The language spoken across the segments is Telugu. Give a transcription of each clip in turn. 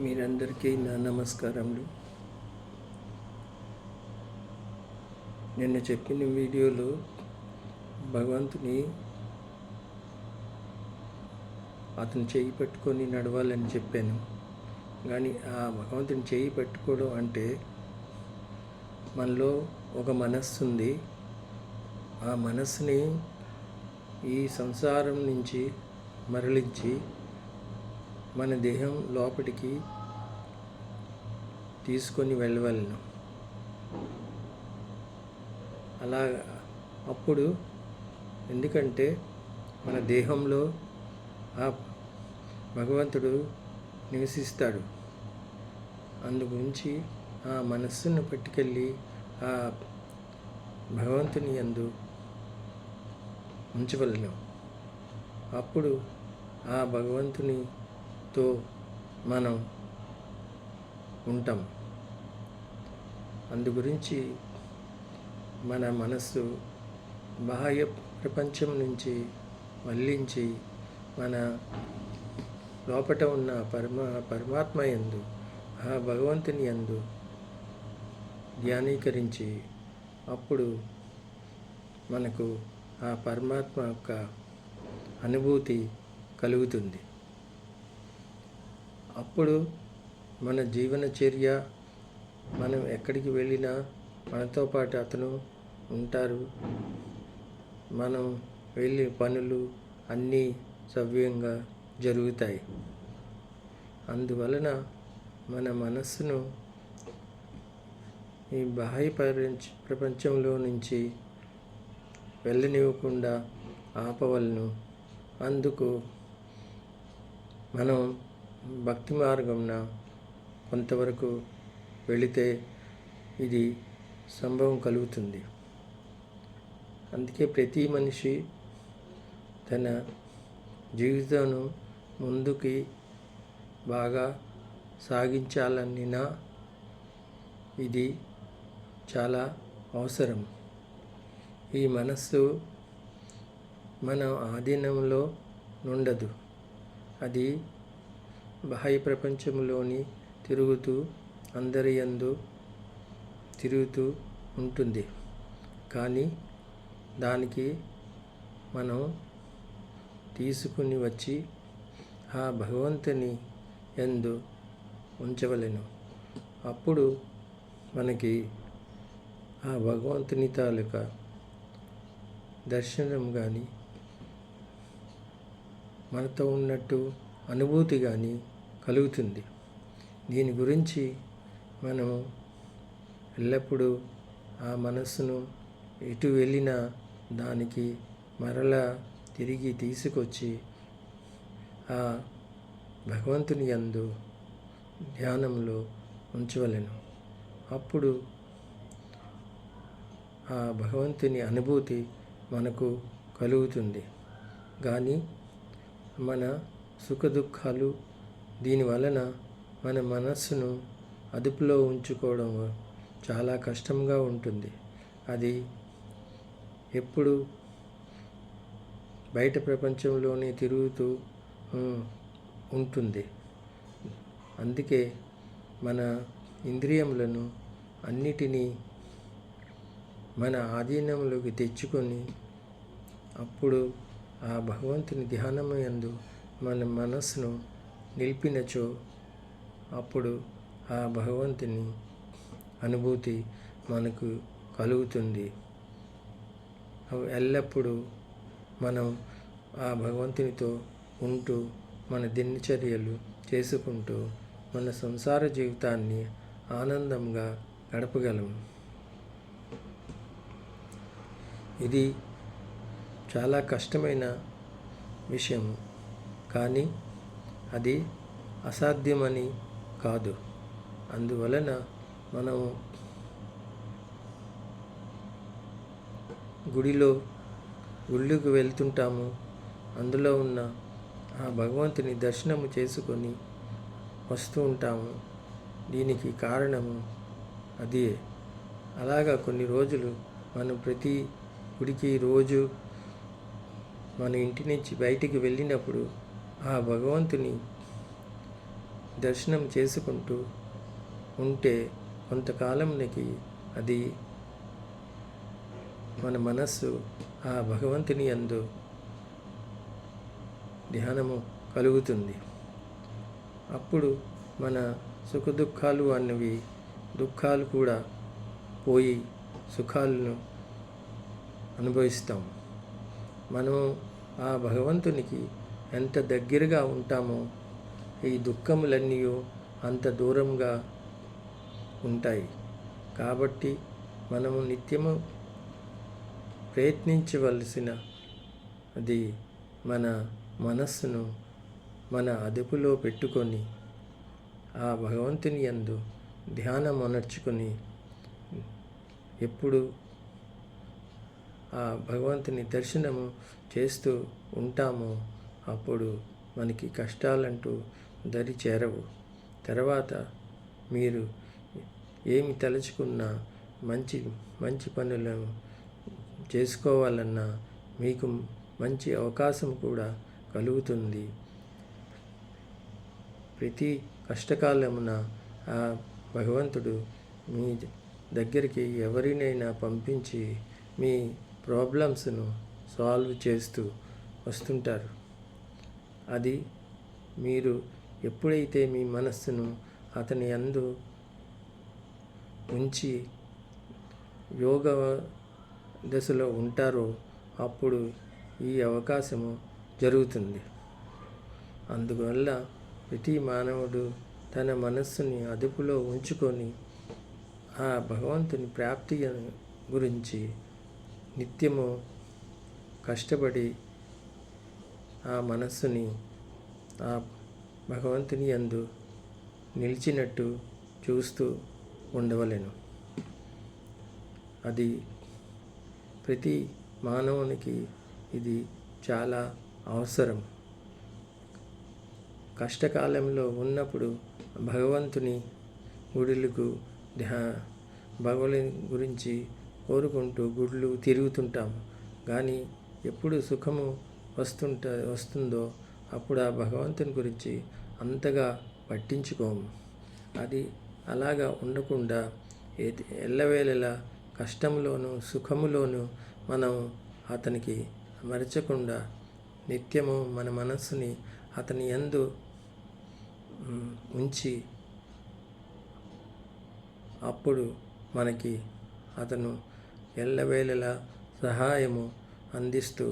మీరందరికీ నా నమస్కారములు. నిన్న చెప్పిన వీడియోలో భగవంతుని అతను చేయి పట్టుకొని నడవాలని చెప్పాను. కానీ ఆ భగవంతుని చేయి పట్టుకోవడం అంటే మనలో ఒక మనస్సు ఉంది. ఆ మనస్సుని ఈ సంసారం నుంచి మరలించి మన దేహం లోపలికి తీసుకొని వెళ్ళవలను. అలా అప్పుడు ఎందుకంటే మన దేహంలో ఆ భగవంతుడు నివసిస్తాడు. అందుగురించి ఆ మనస్సును పట్టుకెళ్ళి ఆ భగవంతుని యందు ఉంచవలను. అప్పుడు ఆ భగవంతునితో మనం ఉంటాం. అందుగురించి మన మనస్సు బాహ్య ప్రపంచం నుంచి మళ్ళించి మన లోపట ఉన్న పరమాత్మ యందు ఆ భగవంతుని యందు ధ్యానీకరించి అప్పుడు మనకు ఆ పరమాత్మ యొక్క అనుభూతి కలుగుతుంది. అప్పుడు మన జీవనచర్య, మనం ఎక్కడికి వెళ్ళినా మనతో పాటు అతను ఉంటారు. మనం వెళ్ళే పనులు అన్నీ సవ్యంగా జరుగుతాయి. అందువలన మన మనస్సును ఈ బాహ్య ప్రపంచంలో నుంచి వెళ్ళనివ్వకుండా ఆపవలను. అందుకు మనం భక్తి మార్గంన కొంతవరకు వెళితే ఇది సంభవం కలుగుతుంది. అందుకే ప్రతి మనిషి తన జీవితాన్ని ముందుకి బాగా సాగించాలనినా ఇది చాలా అవసరం. ఈ మనస్సు మన ఆధీనంలో ఉండదు. అది బాహ్య ప్రపంచంలోని తిరుగుతూ అందరి యందు తిరుగుతూ ఉంటుంది. కానీ దానికి మనం తీసుకుని వచ్చి ఆ భగవంతుని యందు ఉంచవలెను. అప్పుడు మనకి ఆ భగవంతుని తాలూకా దర్శనం కానీ మనతో ఉన్నట్టు అనుభూతి కానీ కలుగుతుంది. దీని గురించి మనము ఎల్లప్పుడూ ఆ మనస్సును ఎటు వెళ్ళినా దానికి మరలా తిరిగి తీసుకొచ్చి ఆ భగవంతుని యందు ధ్యానంలో ఉంచవలెను. అప్పుడు ఆ భగవంతుని అనుభూతి మనకు కలుగుతుంది. కానీ మన సుఖదుఖాలు దీనివలన మన మనస్సును అదుపులో ఉంచుకోవడం చాలా కష్టంగా ఉంటుంది. అది ఎప్పుడు బయట ప్రపంచంలోనే తిరుగుతూ ఉంటుంది. అందుకే మన ఇంద్రియములను అన్నిటినీ మన ఆధీనంలోకి తెచ్చుకొని అప్పుడు ఆ భగవంతుని ధ్యానము యందు మన మనస్సును నిలిపినచో అప్పుడు ఆ భగవంతుని అనుభూతి మనకు కలుగుతుంది. ఎల్లప్పుడూ మనం ఆ భగవంతునితో ఉంటూ మన దినచర్యలు చేసుకుంటూ మన సంసార జీవితాన్ని ఆనందంగా గడపగలము. ఇది చాలా కష్టమైన విషయం, కానీ అది అసాధ్యమని కాదు. అందువలన మనం గుళ్ళకు వెళ్తుంటాము. అందులో ఉన్న ఆ భగవంతుని దర్శనము చేసుకొని వస్తూ ఉంటాము. దీనికి కారణము అదే. అలాగా కొన్ని రోజులు మనం ప్రతి గుడికి రోజు మన ఇంటి నుంచి బయటికి వెళ్ళినప్పుడు ఆ భగవంతుని దర్శనం చేసుకుంటూ ఉంటే కొంతకాలంకి అది మన మనస్సు ఆ భగవంతుని యందు ధ్యానము కలుగుతుంది. అప్పుడు మన సుఖదుఖాలు అన్నవి దుఃఖాలు కూడా పోయి సుఖాలను అనుభవిస్తాం. మనము ఆ భగవంతునికి ఎంత దగ్గరగా ఉంటామో ఈ దుఃఖములన్నీ అంత దూరంగా ఉంటాయి. కాబట్టి మనము నిత్యము ప్రయత్నించవలసిన అది మన మనస్సును మన అదుపులో పెట్టుకొని ఆ భగవంతుని యందు ధ్యానం అమర్చుకొని ఎప్పుడు ఆ భగవంతుని దర్శనము చేస్తూ ఉంటామో అప్పుడు మనకి కష్టాలంటూ దరి చేరవు. తర్వాత మీరు ఏమి తలుచుకున్నా మంచి మంచి పనులను చేసుకోవాలన్నా మీకు మంచి అవకాశం కూడా కలుగుతుంది. ప్రతి కష్టకాలమున ఆ భగవంతుడు మీ దగ్గరికి ఎవరినైనా పంపించి మీ ప్రాబ్లమ్స్ను సాల్వ్ చేస్తూ వస్తుంటారు. అది మీరు ఎప్పుడైతే మీ మనస్సును అతని యందు ఉంచి యోగ దశలో ఉంటారో అప్పుడు ఈ అవకాశము జరుగుతుంది. అందువల్ల ప్రతి మానవుడు తన మనస్సుని అదుపులో ఉంచుకొని ఆ భగవంతుని ప్రాప్తి గురించి నిత్యము కష్టపడి ఆ మనస్సుని ఆ భగవంతుని యందు నిలిచినట్టు చూస్తూ ఉండవలెను. అది ప్రతి మానవునికి ఇది చాలా అవసరం. కష్టకాలంలో ఉన్నప్పుడు భగవంతుని గుడులకు భగవంతుని గురించి కోరుకుంటూ గుళ్ళు తిరుగుతుంటాము. కానీ ఎప్పుడు సుఖము వస్తుందో అప్పుడు ఆ భగవంతుని గురించి అంతగా పట్టించుకోము. అది అలాగా ఉండకుండా ఎల్లవేళలా కష్టంలోనూ సుఖములోనూ మనం అతనికి మరచకుండా నిత్యము మన మనస్సుని అతని యందు ఉంచి అప్పుడు మనకి అతను ఎల్లవేళలా సహాయము అందిస్తూ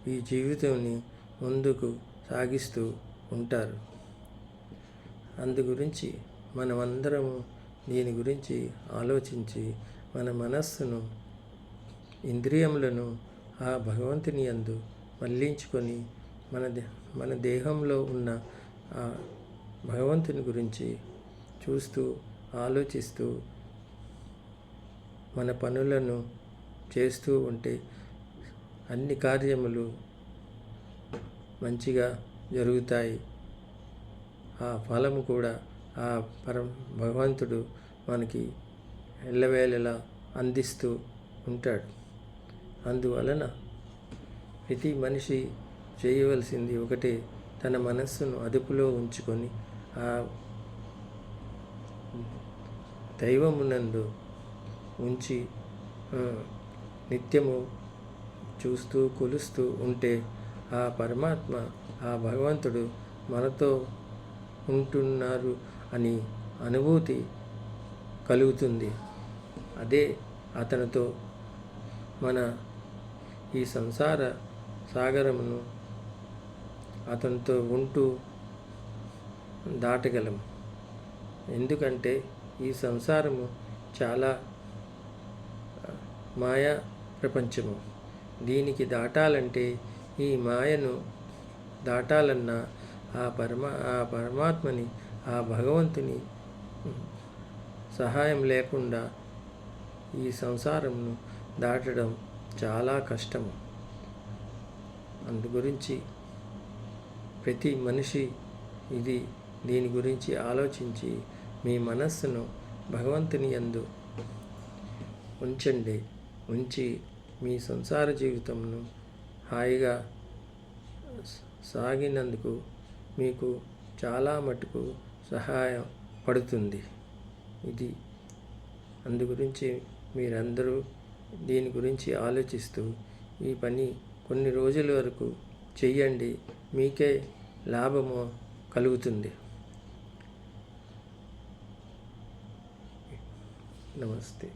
ఈ జీవితాన్ని ముందుకు సాగిస్తూ ఉంటారు. అందుగురించి మనమందరము దీని గురించి ఆలోచించి మన మనస్సును ఇంద్రియములను ఆ భగవంతుని యందు మళ్లించుకొని మన దేహంలో ఉన్న ఆ భగవంతుని గురించి చూస్తూ ఆలోచిస్తూ మన పనులను చేస్తూ ఉంటే అన్ని కార్యములు మంచిగా జరుగుతాయి. ఆ ఫలము కూడా ఆ భగవంతుడు మనకి ఎల్లవేళలా అందిస్తూ ఉంటాడు. అందువలన ప్రతి మనిషి చేయవలసింది ఒకటే, తన మనస్సును అదుపులో ఉంచుకొని ఆ దైవమునందు ఉంచి నిత్యము చూస్తూ కొలుస్తూ ఉంటే ఆ పరమాత్మ ఆ భగవంతుడు మనతో ఉంటున్నారు అని అనుభూతి కలుగుతుంది. అదే అతనితో మన ఈ సంసార సాగరమును అతనితో ఉంటూ దాటగలము. ఎందుకంటే ఈ సంసారము చాలా మాయా ప్రపంచము. దీనికి దాటాలంటే ఈ మాయను దాటాలన్నా ఆ పరమాత్మని ఆ భగవంతుని సహాయం లేకుండా ఈ సంసారంను దాటడం చాలా కష్టము. అందుగురించి ప్రతి మనిషి దీని గురించి ఆలోచించి మీ మనస్సును భగవంతుని యందు ఉంచి మీ సంసార జీవితంను హాయిగా సాగినందుకు మీకు చాలా మటుకు సహాయపడుతుంది. ఇది అందుగురించి మీరందరూ దీని గురించి ఆలోచిస్తూ ఈ పని కొన్ని రోజుల వరకు చెయ్యండి. మీకే లాభము కలుగుతుంది. నమస్తే.